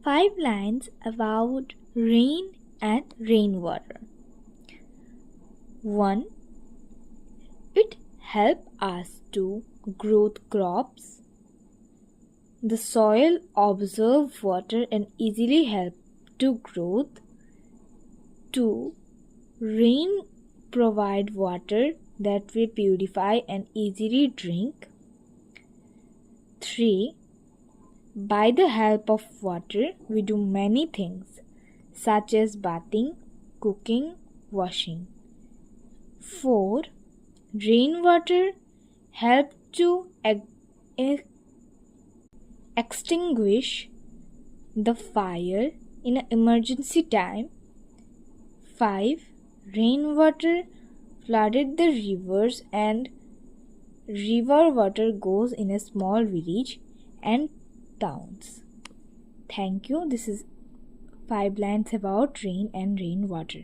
5 lines about rain and rainwater. 1. It helps us to grow crops. The soil absorbs water and easily helps to growth. 2. Rain provides water that we purify and easily drink. 3. By the help of water, we do many things such as bathing, cooking, washing. 4. Rainwater helps to extinguish the fire in an emergency time. 5. Rainwater flooded the rivers and river water goes in a small village and towns. Thank you. This is 5 lines about rain and rainwater.